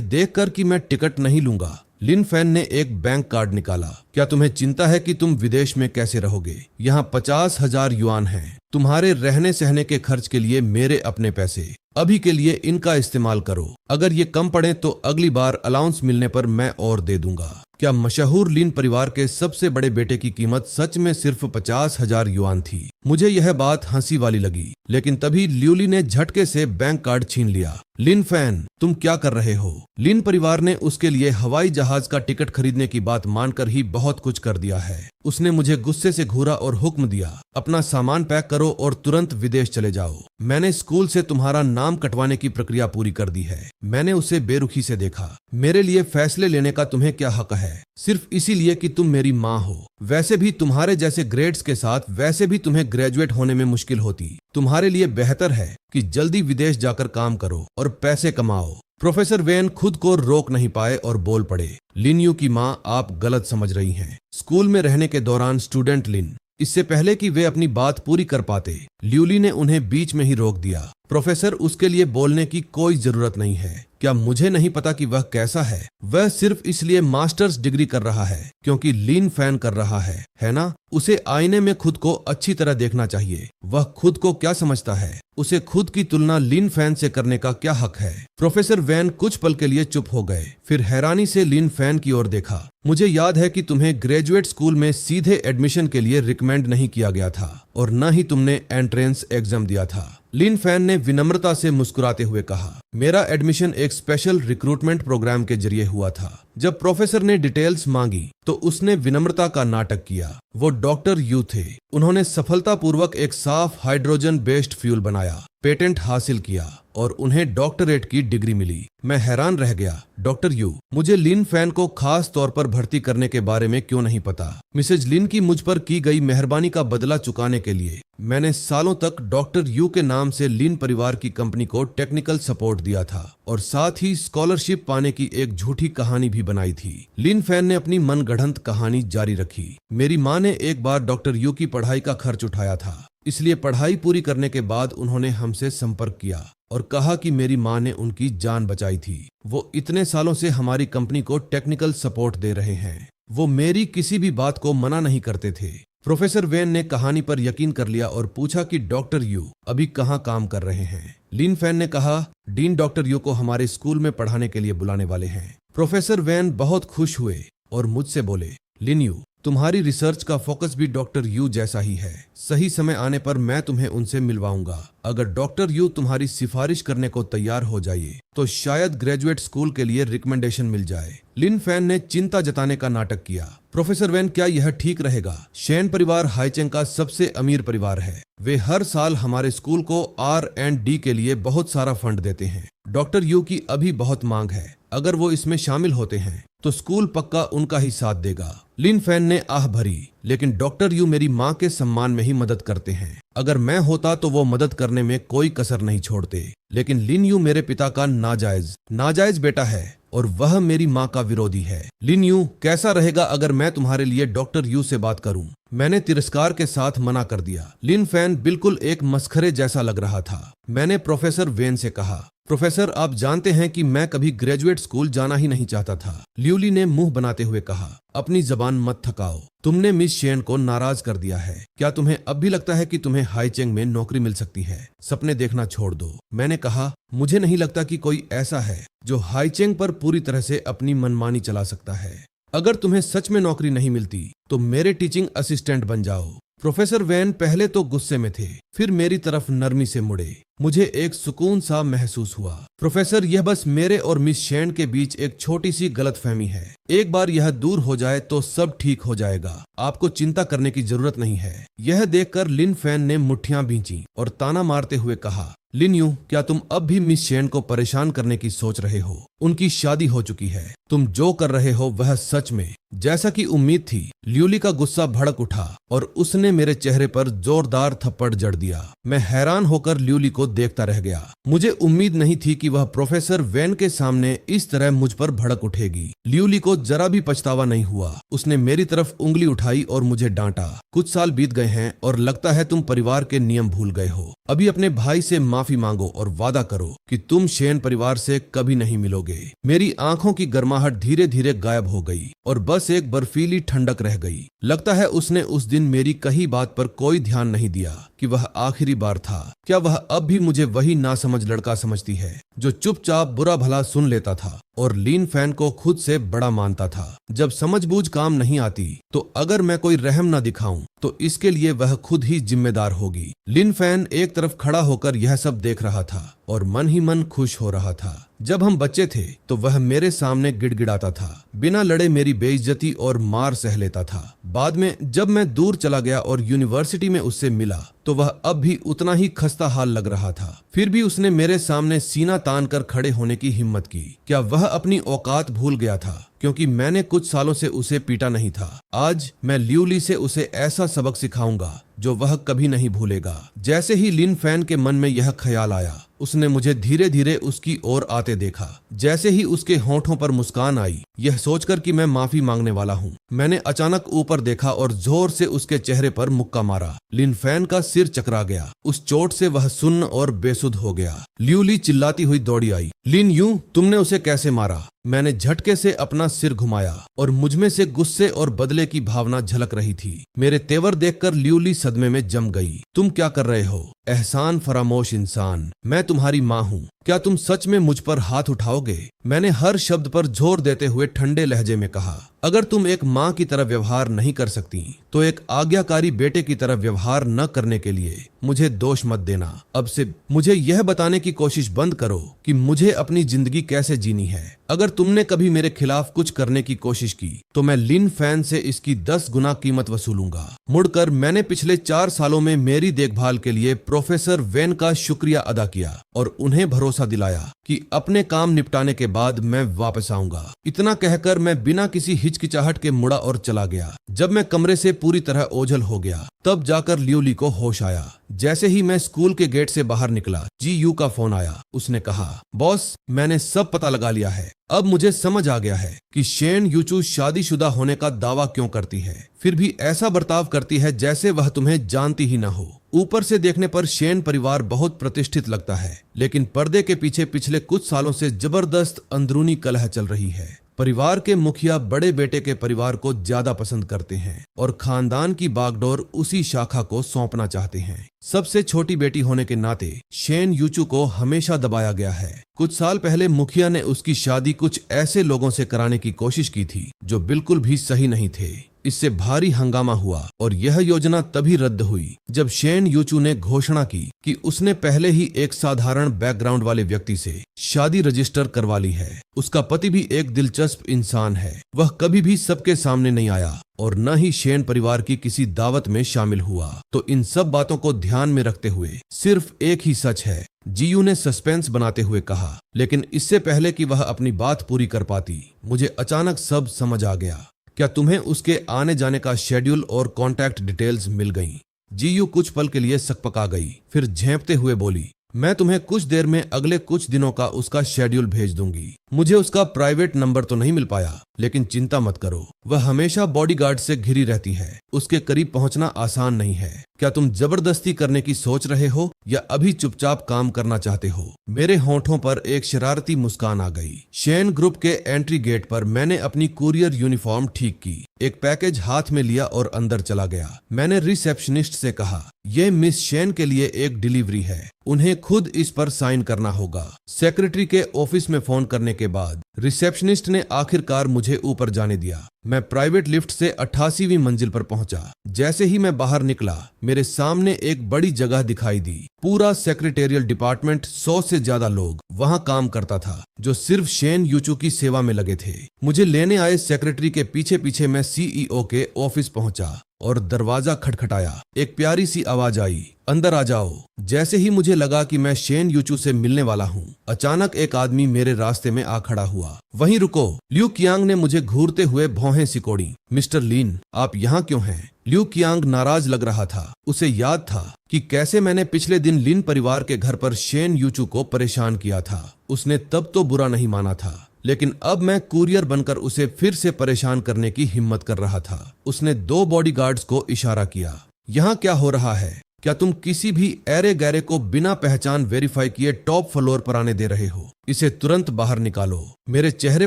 [SPEAKER 1] देखकर कि मैं टिकट नहीं लूंगा? लिन फैन ने एक बैंक कार्ड निकाला। क्या तुम्हें चिंता है कि तुम विदेश में कैसे रहोगे? यहाँ 50,000 युआन हैं। तुम्हारे रहने सहने के खर्च के लिए मेरे अपने पैसे। अभी के लिए इनका इस्तेमाल करो। अगर ये कम पड़े तो अगली बार अलाउंस मिलने पर मैं और दे दूंगा। क्या मशहूर लिन परिवार के सबसे बड़े बेटे की कीमत सच में सिर्फ 50,000 युआन थी? मुझे यह बात हंसी वाली लगी, लेकिन तभी ल्यूली ने झटके से बैंक कार्ड छीन लिया। लिन फैन, तुम क्या कर रहे हो? लिन परिवार ने उसके लिए हवाई जहाज का टिकट खरीदने की बात मानकर ही बहुत कुछ कर दिया है। उसने मुझे गुस्से से घूरा और हुक्म दिया, अपना सामान पैक करो और तुरंत विदेश चले जाओ। मैंने स्कूल से तुम्हारा नाम कटवाने की प्रक्रिया पूरी कर दी है। मैंने उसे बेरुखी से देखा। मेरे लिए फैसले लेने का तुम्हें क्या हक है? सिर्फ इसीलिए कि तुम मेरी माँ हो। वैसे भी तुम्हारे जैसे ग्रेड्स के साथ वैसे भी तुम्हें ग्रेजुएट होने में मुश्किल होती। तुम्हारे लिए बेहतर है कि जल्दी विदेश जाकर काम करो और पैसे कमाओ। प्रोफेसर वेन खुद को रोक नहीं पाए और बोल पड़े, लिन यू की माँ, आप गलत समझ रही हैं। स्कूल में रहने के दौरान स्टूडेंट लिन, इससे पहले कि वे अपनी बात पूरी कर पाते, ल्यूली ने उन्हें बीच में ही रोक दिया। प्रोफेसर, उसके लिए बोलने की कोई जरूरत नहीं है। क्या मुझे नहीं पता कि वह कैसा है? वह सिर्फ इसलिए मास्टर्स डिग्री कर रहा है क्योंकि लिन फैन कर रहा है ना? उसे आईने में खुद को अच्छी तरह देखना चाहिए। वह खुद को क्या समझता है? उसे खुद की तुलना लिन फैन से करने का क्या हक है? प्रोफेसर वैन कुछ पल के लिए चुप हो गए, फिर हैरानी से लिन फैन की ओर देखा। मुझे याद है कि तुम्हें ग्रेजुएट स्कूल में सीधे एडमिशन के लिए रिकमेंड नहीं किया गया था और न ही तुमने एंट्रेंस एग्जाम दिया था। लिन फैन ने विनम्रता से मुस्कुराते हुए कहा, मेरा एडमिशन एक स्पेशल रिक्रूटमेंट प्रोग्राम के जरिए हुआ था। जब प्रोफेसर ने डिटेल्स मांगी तो उसने विनम्रता का नाटक किया। वो डॉक्टर यू थे। उन्होंने सफलतापूर्वक एक साफ हाइड्रोजन बेस्ड फ्यूल बनाया, पेटेंट हासिल किया और उन्हें डॉक्टरेट की डिग्री मिली। मैं हैरान रह गया। डॉक्टर यू, मुझे लिन फैन को खास तौर पर भर्ती करने के बारे में क्यों नहीं पता? मिसेज लिन की मुझ पर की गई मेहरबानी का बदला चुकाने के लिए मैंने सालों तक डॉक्टर यू के नाम से लिन परिवार की कंपनी को टेक्निकल सपोर्ट दिया था और साथ ही स्कॉलरशिप पाने की एक झूठी कहानी भी बनाई थी। लिन फैन ने अपनी मनगढ़ंत कहानी जारी रखी। मेरी माँ ने एक बार डॉक्टर यू की पढ़ाई का खर्च उठाया था, इसलिए पढ़ाई पूरी करने के बाद उन्होंने हमसे संपर्क किया और कहा कि मेरी माँ ने उनकी जान बचाई थी। वो इतने सालों से हमारी कंपनी को टेक्निकल सपोर्ट दे रहे हैं। वो मेरी किसी भी बात को मना नहीं करते थे। प्रोफेसर वेन ने कहानी पर यकीन कर लिया और पूछा कि डॉक्टर यू अभी कहाँ काम कर रहे हैं? लिन फैन ने कहा, डीन डॉक्टर यू को हमारे स्कूल में पढ़ाने के लिए बुलाने वाले हैं। प्रोफेसर वेन बहुत खुश हुए और मुझसे बोले, लिन यू, तुम्हारी रिसर्च का फोकस भी डॉक्टर यू जैसा ही है। सही समय आने पर मैं तुम्हें उनसे मिलवाऊंगा। अगर डॉक्टर यू तुम्हारी सिफारिश करने को तैयार हो जाइए तो शायद ग्रेजुएट स्कूल के लिए रिकमेंडेशन मिल जाए। लिन फैन ने चिंता जताने का नाटक किया। प्रोफेसर वेन, क्या यह ठीक रहेगा? शेन परिवार हाईचेंग का सबसे अमीर परिवार है। वे हर साल हमारे स्कूल को R&D के लिए बहुत सारा फंड देते हैं। डॉक्टर यू की अभी बहुत मांग है। अगर वो इसमें शामिल होते हैं तो स्कूल पक्का उनका ही साथ देगा। लिन फैन ने आह भरी, लेकिन डॉक्टर यू मेरी माँ के सम्मान में ही मदद करते हैं। अगर मैं होता तो वो मदद करने में कोई कसर नहीं छोड़ते। लेकिन लिन यू मेरे पिता का नाजायज बेटा है और वह मेरी माँ का विरोधी है। लिन यू, कैसा रहेगा अगर मैं तुम्हारे लिए डॉक्टर यू से बात करूं? मैंने तिरस्कार के साथ मना कर दिया। लिन फैन बिल्कुल एक मस्खरे जैसा लग रहा था। मैंने प्रोफेसर वेन से कहा, प्रोफेसर, आप जानते हैं कि मैं कभी ग्रेजुएट स्कूल जाना ही नहीं चाहता था। ल्यूली ने मुंह बनाते हुए कहा, अपनी जबान मत थकाओ। तुमने मिस शेन को नाराज कर दिया है। क्या तुम्हें अब भी लगता है कि तुम्हें हाईचेंग में नौकरी मिल सकती है? सपने देखना छोड़ दो। मैंने कहा, मुझे नहीं लगता कि कोई ऐसा है जो हाईचेंग पर पूरी तरह से अपनी मनमानी चला सकता है। अगर तुम्हें सच में नौकरी नहीं मिलती तो मेरे टीचिंग असिस्टेंट बन जाओ। प्रोफेसर वैन पहले तो गुस्से में थे, फिर मेरी तरफ नरमी से मुड़े। मुझे एक सुकून सा महसूस हुआ। प्रोफेसर, यह बस मेरे और मिस शेन के बीच एक छोटी सी गलतफहमी है। एक बार यह दूर हो जाए तो सब ठीक हो जाएगा। आपको चिंता करने की जरूरत नहीं है। यह देखकर लिन फैन ने मुट्ठियां भींची और ताना मारते हुए कहा, लिन यू, क्या तुम अब भी मिस शेन को परेशान करने की सोच रहे हो? उनकी शादी हो चुकी है। तुम जो कर रहे हो वह सच में। जैसा कि उम्मीद थी, ल्यूली का गुस्सा भड़क उठा और उसने मेरे चेहरे पर जोरदार थप्पड़ जड़ दिया। मैं हैरान होकर ल्यूली को देखता रह गया। मुझे उम्मीद नहीं थी कि वह प्रोफेसर वैन के सामने इस तरह मुझ पर भड़क उठेगी। ल्यूली को जरा भी पछतावा नहीं हुआ। उसने मेरी तरफ उंगली उठाई और मुझे डांटा। कुछ साल बीत गए हैं और लगता है तुम परिवार के नियम भूल गए हो। अभी अपने भाई से माफी मांगो और वादा करो कि तुम शेन परिवार से कभी नहीं मिलोगे। मेरी आंखों की गर्माहट धीरे धीरे गायब हो गई और बस एक बर्फीली ठंडक रह गई। लगता है उसने उस दिन मेरी कही बात पर कोई ध्यान नहीं दिया कि वह आखिरी बार था। क्या वह अब भी मुझे वही नासमझ लड़का समझती है जो चुपचाप बुरा भला सुन लेता था और लिन फैन को खुद से बड़ा मानता था? जब समझबूझ काम नहीं आती तो अगर मैं कोई रहम न दिखाऊं तो इसके लिए वह खुद ही जिम्मेदार होगी। लिन फैन एक तरफ खड़ा होकर यह सब देख रहा था और मन ही मन खुश हो रहा था। जब हम बच्चे थे तो वह मेरे सामने गिड़गिड़ाता था, बिना लड़े मेरी बेइज्जती और मार सह लेता था। बाद में जब मैं दूर चला गया और यूनिवर्सिटी में उससे मिला तो वह अब भी उतना ही खस्ता हाल लग रहा था। फिर भी उसने मेरे सामने सीना तान कर खड़े होने की हिम्मत की। क्या वह अपनी औकात भूल गया था? क्योंकि मैंने कुछ सालों से उसे पीटा नहीं था। आज मैं ल्यूली से उसे ऐसा सबक सिखाऊंगा जो वह कभी नहीं भूलेगा। जैसे ही लिन फैन के मन में यह ख्याल आया, उसने मुझे धीरे धीरे उसकी ओर आते देखा। जैसे ही उसके होंठों पर मुस्कान आई, यह सोचकर कि मैं माफी मांगने वाला हूँ, मैंने अचानक ऊपर देखा और जोर से उसके चेहरे पर मुक्का मारा। लिन फैन का सिर चकरा गया। उस चोट से वह सुन्न और बेसुध हो गया। ल्यूली चिल्लाती हुई दौड़ी आई। लिन यू, तुमने उसे कैसे मारा? मैंने झटके से अपना सिर घुमाया और मुझमें से गुस्से और बदले की भावना झलक रही थी। मेरे तेवर देखकर ल्यूली सदमे में जम गई। तुम क्या कर रहे हो? एहसान फरामोश इंसान, मैं तुम्हारी माँ हूँ। क्या तुम सच में मुझ पर हाथ उठाओगे? मैंने हर शब्द पर जोर देते हुए ठंडे लहजे में कहा। अगर तुम एक माँ की तरह व्यवहार नहीं कर सकती तो एक आज्ञाकारी बेटे की तरह व्यवहार न करने के लिए मुझे दोष मत देना। अब से मुझे यह बताने की कोशिश बंद करो कि मुझे अपनी जिंदगी कैसे जीनी है। अगर तुमने कभी मेरे खिलाफ कुछ करने की कोशिश की तो मैं लिन फैन से इसकी 10 गुना कीमत वसूलूंगा। मुड़कर मैंने पिछले 4 सालों में मेरी देखभाल के लिए प्रोफेसर वैन का शुक्रिया अदा किया और उन्हें भरोसा दिलाया कि अपने काम निपटाने के बाद मैं वापस आऊंगा। इतना कहकर मैं बिना किसी हिचकिचाहट के मुड़ा और चला गया। जब मैं कमरे से पूरी तरह ओझल हो गया तब जाकर ल्यूली को होश आया। जैसे ही मैं स्कूल के गेट से बाहर निकला, जीयू का फोन आया। उसने कहा, बॉस, मैंने सब पता लगा लिया है। अब मुझे समझ आ गया है कि शेन यूचू शादीशुदा होने का दावा क्यों करती है, फिर भी ऐसा बर्ताव करती है जैसे वह तुम्हें जानती ही न हो। ऊपर से देखने पर शेन परिवार बहुत प्रतिष्ठित लगता है, लेकिन पर्दे के पीछे पिछले कुछ सालों से जबरदस्त अंदरूनी कलह चल रही है। परिवार के मुखिया बड़े बेटे के परिवार को ज्यादा पसंद करते हैं और खानदान की बागडोर उसी शाखा को सौंपना चाहते हैं। सबसे छोटी बेटी होने के नाते शेन यूचू को हमेशा दबाया गया है। कुछ साल पहले मुखिया ने उसकी शादी कुछ ऐसे लोगों से कराने की कोशिश की थी जो बिल्कुल भी सही नहीं थे। इससे भारी हंगामा हुआ और यह योजना तभी रद्द हुई जब शेन यूचू ने घोषणा की कि उसने पहले ही एक साधारण बैकग्राउंड वाले व्यक्ति से शादी रजिस्टर करवा ली है। उसका पति भी एक दिलचस्प इंसान है। वह कभी भी सबके सामने नहीं आया और न ही शेन परिवार की किसी दावत में शामिल हुआ। तो इन सब बातों को ध्यान में रखते हुए सिर्फ एक ही सच है, जीयू ने सस्पेंस बनाते हुए कहा। लेकिन इससे पहले कि वह अपनी बात पूरी कर पाती, मुझे अचानक सब समझ आ गया। क्या तुम्हें उसके आने जाने का शेड्यूल और कॉन्टैक्ट डिटेल्स मिल गईं? जीयू कुछ पल के लिए सकपका गई, फिर झेंपते हुए बोली, मैं तुम्हें कुछ देर में अगले कुछ दिनों का उसका शेड्यूल भेज दूंगी। मुझे उसका प्राइवेट नंबर तो नहीं मिल पाया, लेकिन चिंता मत करो, वह हमेशा बॉडीगार्ड से घिरी रहती है। उसके करीब पहुंचना आसान नहीं है। क्या तुम जबरदस्ती करने की सोच रहे हो या अभी चुपचाप काम करना चाहते हो? मेरे होंठों पर एक शरारती मुस्कान आ गई। शेन ग्रुप के एंट्री गेट पर मैंने अपनी कुरियर यूनिफॉर्म ठीक की, एक पैकेज हाथ में लिया और अंदर चला गया। मैंने रिसेप्शनिस्ट से कहा, यह मिस शेन के लिए एक डिलीवरी है, उन्हें खुद इस पर साइन करना होगा। सेक्रेटरी के ऑफिस में फोन करने के के बाद रिसेप्शनिस्ट ने आखिरकार मुझे ऊपर जाने दिया। मैं प्राइवेट लिफ्ट से 88वीं मंजिल पर पहुंचा। जैसे ही मैं बाहर निकला, मेरे सामने एक बड़ी जगह दिखाई दी। पूरा सेक्रेटेरियल डिपार्टमेंट, 100 से ज्यादा लोग वहां काम करता था, जो सिर्फ शेन यूचू की सेवा में लगे थे। मुझे लेने आए सेक्रेटरी के पीछे पीछे मैं सीईओ के ऑफिस पहुंचा और दरवाजा खटखटाया। एक प्यारी सी आवाज आई, अंदर आ जाओ। जैसे ही मुझे लगा कि मैं शेन यूचू से मिलने वाला हूँ, अचानक एक आदमी मेरे रास्ते में आ खड़ा हुआ। वहीं रुको, ल्यू कियांग ने मुझे घूरते हुए भौहें सिकोड़ी। मिस्टर लिन, आप यहाँ क्यों हैं? ल्यू कियांग नाराज लग रहा था। उसे याद था कि कैसे मैंने पिछले दिन लिन परिवार के घर पर शेन यूचू को परेशान किया था। उसने तब तो बुरा नहीं माना था, लेकिन अब मैं कुरियर बनकर उसे फिर से परेशान करने की हिम्मत कर रहा था। उसने 2 बॉडीगार्ड्स को इशारा किया। यहाँ क्या हो रहा है? क्या तुम किसी भी ऐरे गैरे को बिना पहचान वेरीफाई किए टॉप फ्लोर पर आने दे रहे हो? इसे तुरंत बाहर निकालो। मेरे चेहरे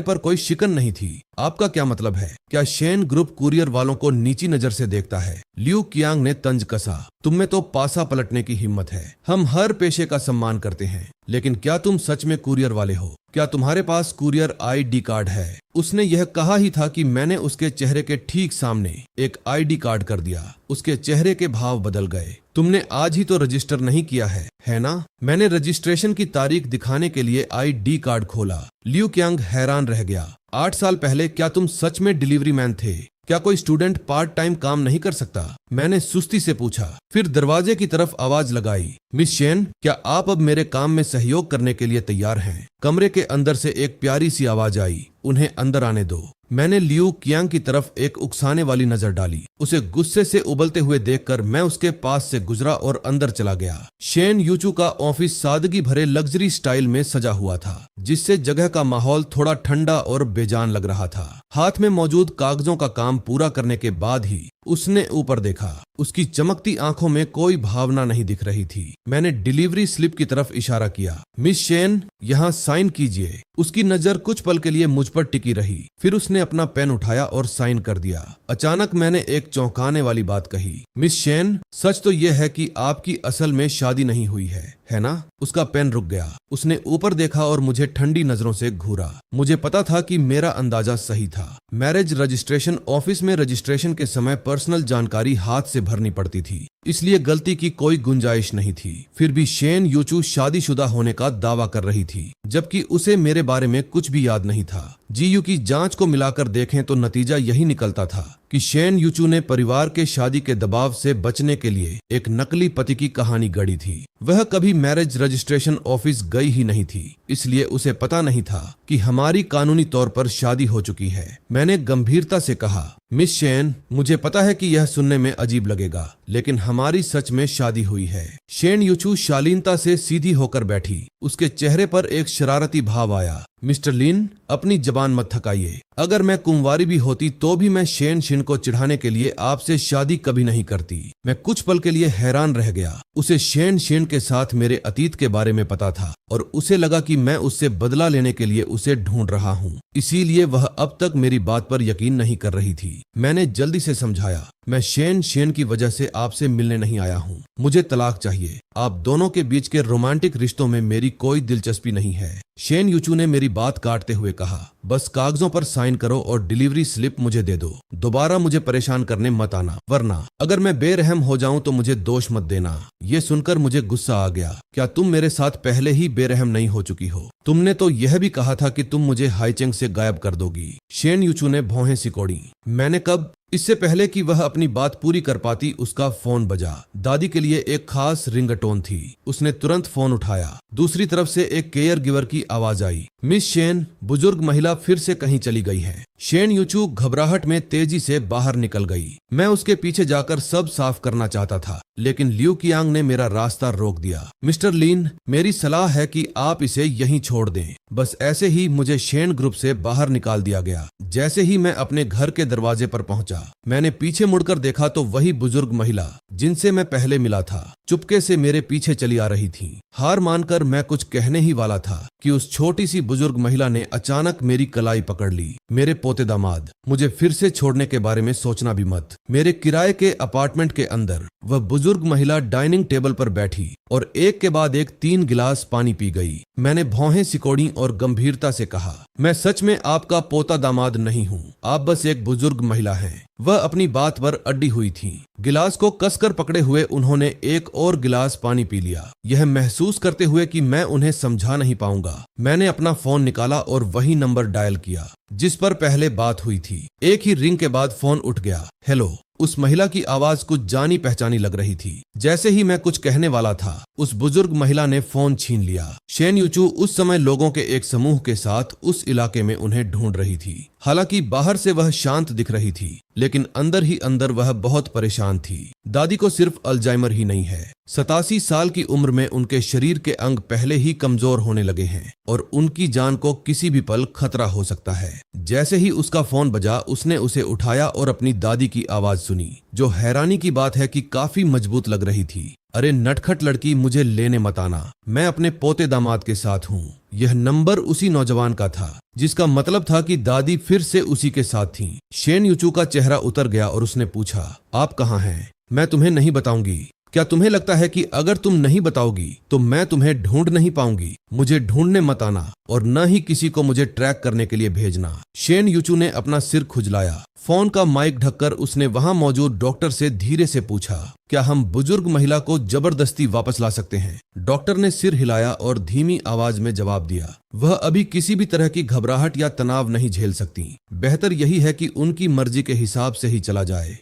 [SPEAKER 1] पर कोई शिकन नहीं थी। आपका क्या मतलब है? क्या शेन ग्रुप कुरियर वालों को नीची नजर से देखता है? ल्यू कियांग ने तंज कसा। तुम में तो पासा पलटने की हिम्मत है। हम हर पेशे का सम्मान करते हैं, लेकिन क्या तुम सच में कुरियर वाले हो? क्या तुम्हारे पास कुरियर आईडी कार्ड है? उसने यह कहा ही था कि मैंने उसके चेहरे के ठीक सामने एक आईडी कार्ड कर दिया। उसके चेहरे के भाव बदल गए। तुमने आज ही तो रजिस्टर नहीं किया है ना? मैंने रजिस्ट्रेशन की तारीख दिखाने के लिए आईडी कार्ड खोला। ल्यू कियांग हैरान रह गया। 8 साल पहले क्या तुम सच में डिलीवरी मैन थे? क्या कोई स्टूडेंट पार्ट टाइम काम नहीं कर सकता? मैंने सुस्ती से पूछा। फिर दरवाजे की तरफ आवाज लगाई, मिस शेन, क्या आप अब मेरे काम में सहयोग करने के लिए तैयार हैं? कमरे के अंदर से एक प्यारी सी आवाज आई, उन्हें अंदर आने दो। मैंने ल्यू कियांग की तरफ एक उकसाने वाली नजर डाली। उसे गुस्से से उबलते हुए देखकर मैं उसके पास से गुजरा और अंदर चला गया। शेन यूचू का ऑफिस सादगी भरे लग्जरी स्टाइल में सजा हुआ था, जिससे जगह का माहौल थोड़ा ठंडा और बेजान लग रहा था। हाथ में मौजूद कागजों का काम पूरा करने के बाद ही उसने ऊपर देखा। उसकी चमकती आंखों में कोई भावना नहीं दिख रही थी। मैंने डिलीवरी स्लिप की तरफ इशारा किया। मिस शेन, यहाँ साइन कीजिए। उसकी नजर कुछ पल के लिए मुझ पर टिकी रही। फिर उसने अपना पेन उठाया और साइन कर दिया। अचानक मैंने एक चौंकाने वाली बात कही, मिस शेन, सच तो यह है कि आपकी असल में शादी नहीं हुई है ना? उसका पेन रुक गया। उसने ऊपर देखा और मुझे ठंडी नजरों से घूरा। मुझे पता था कि मेरा अंदाजा सही था। मैरिज रजिस्ट्रेशन ऑफिस में रजिस्ट्रेशन के समय पर्सनल जानकारी हाथ से भरनी पड़ती थी, इसलिए गलती की कोई गुंजाइश नहीं थी। फिर भी शेन यूचू शादीशुदा होने का दावा कर रही थी, जबकि उसे मेरे बारे में कुछ भी याद नहीं था। जीयू की जांच को मिलाकर देखें तो नतीजा यही निकलता था कि शेन यूचू ने परिवार के शादी के दबाव से बचने के लिए एक नकली पति की कहानी गढ़ी थी। वह कभी मैरिज रजिस्ट्रेशन ऑफिस गई ही नहीं थी, इसलिए उसे पता नहीं था कि हमारी कानूनी तौर पर शादी हो चुकी है। मैंने गंभीरता से कहा, मिस शेन, मुझे पता है कि यह सुनने में अजीब लगेगा, लेकिन हमारी सच में शादी हुई है। शेन यूचू शालीनता से सीधी होकर बैठी। उसके चेहरे पर एक शरारती भाव आया। मिस्टर लिन, अपनी जबान मत थकाइए। अगर मैं कुंवारी भी होती तो भी मैं शेन शिन को चिढ़ाने के लिए आपसे शादी कभी नहीं करती। मैं कुछ पल के लिए हैरान रह गया। उसे शेन शिन के साथ मेरे अतीत के बारे में पता था और उसे लगा कि मैं उससे बदला लेने के लिए उसे ढूंढ रहा हूँ, इसीलिए वह अब तक मेरी बात पर यकीन नहीं कर रही थी। मैंने जल्दी से समझाया, मैं शेन शेन की वजह से आपसे मिलने नहीं आया हूँ। मुझे तलाक चाहिए। आप दोनों के बीच के रोमांटिक रिश्तों में मेरी कोई दिलचस्पी नहीं है। शेन यूचू ने मेरी बात काटते हुए कहा, बस कागजों पर साइन करो और डिलीवरी स्लिप मुझे दे दो। दोबारा मुझे परेशान करने मत आना, वरना अगर मैं बेरहम हो जाऊं तो मुझे दोष मत देना। ये सुनकर मुझे गुस्सा आ गया। क्या तुम मेरे साथ पहले ही बेरहम नहीं हो चुकी हो? तुमने तो यह भी कहा था कि तुम मुझे हाईचेंग से गायब कर दोगी। शेन यूचू ने भौहें सिकोड़ी। मैंने कब? इससे पहले कि वह अपनी बात पूरी कर पाती, उसका फोन बजा। दादी के लिए एक खास रिंगटोन थी। उसने तुरंत फोन उठाया। दूसरी तरफ से एक केयर गिवर की आवाज आई, मिस शेन, बुजुर्ग महिला फिर से कहीं चली गई है। शेन यूचू घबराहट में तेजी से बाहर निकल गई। मैं उसके पीछे जाकर सब साफ करना चाहता था, लेकिन ल्यू कियांग ने मेरा रास्ता रोक दिया। मिस्टर लिन, मेरी सलाह है कि आप इसे यहीं छोड़ दें। बस ऐसे ही मुझे शेन ग्रुप से बाहर निकाल दिया गया। जैसे ही मैं अपने घर के दरवाजे पर पहुंचा, मैंने पीछे मुड़कर देखा तो वही बुजुर्ग महिला जिनसे मैं पहले मिला था चुपके से मेरे पीछे चली आ रही थी। हार मानकर मैं कुछ कहने ही वाला था कि उस छोटी सी बुजुर्ग महिला ने अचानक मेरी कलाई पकड़ ली। मेरे पोते दामाद, मुझे फिर से छोड़ने के बारे में सोचना भी मत। मेरे किराए के अपार्टमेंट के अंदर वह बुजुर्ग महिला डाइनिंग टेबल पर बैठी और एक के बाद एक 3 गिलास पानी पी गई। मैंने भौहें सिकोड़ी और गंभीरता से कहा, मैं सच में आपका पोता दामाद नहीं हूँ, आप बस एक बुजुर्ग महिला हैं। वह अपनी बात पर अड़ी हुई थी। गिलास को कसकर पकड़े हुए उन्होंने एक और गिलास पानी पी लिया, यह महसूस करते हुए कि मैं उन्हें समझा नहीं पाऊंगा। मैंने अपना फोन निकाला और वही नंबर डायल किया जिस पर पहले बात हुई थी। एक ही रिंग के बाद फोन उठ गया। हेलो। उस महिला की आवाज कुछ जानी पहचानी लग रही थी। जैसे ही मैं कुछ कहने वाला था, उस बुजुर्ग महिला ने फोन छीन लिया। शेन यूचू उस समय लोगों के एक समूह के साथ उस इलाके में उन्हें ढूंढ रही थी। हालांकि बाहर से वह शांत दिख रही थी, लेकिन अंदर ही अंदर वह बहुत परेशान थी। दादी को सिर्फ अल्जाइमर ही नहीं है, 87 साल की उम्र में उनके शरीर के अंग पहले ही कमजोर होने लगे हैं और उनकी जान को किसी भी पल खतरा हो सकता है। जैसे ही उसका फोन बजा, उसने उसे उठाया और अपनी दादी की आवाज सुनी, जो हैरानी की बात है कि काफी मजबूत लग रही थी। अरे नटखट लड़की, मुझे लेने मत आना, मैं अपने पोते दामाद के साथ हूँ। यह नंबर उसी नौजवान का था, जिसका मतलब था कि दादी फिर से उसी के साथ थी। शेन यूचू का चेहरा उतर गया और उसने पूछा, आप कहाँ हैं? मैं तुम्हें नहीं बताऊंगी। क्या तुम्हें लगता है कि अगर तुम नहीं बताओगी तो मैं तुम्हें ढूंढ नहीं पाऊंगी? मुझे ढूंढने मत आना और न ही किसी को मुझे ट्रैक करने के लिए भेजना। शेन यूचू ने अपना सिर खुजलाया। फोन का माइक ढककर उसने वहां मौजूद डॉक्टर से धीरे से पूछा, क्या हम बुजुर्ग महिला को जबरदस्ती वापस ला सकते हैं? डॉक्टर ने सिर हिलाया और धीमी आवाज में जवाब दिया, वह अभी किसी भी तरह की घबराहट या तनाव नहीं झेल सकती। बेहतर यही है कि उनकी मर्जी के हिसाब से ही चला जाए।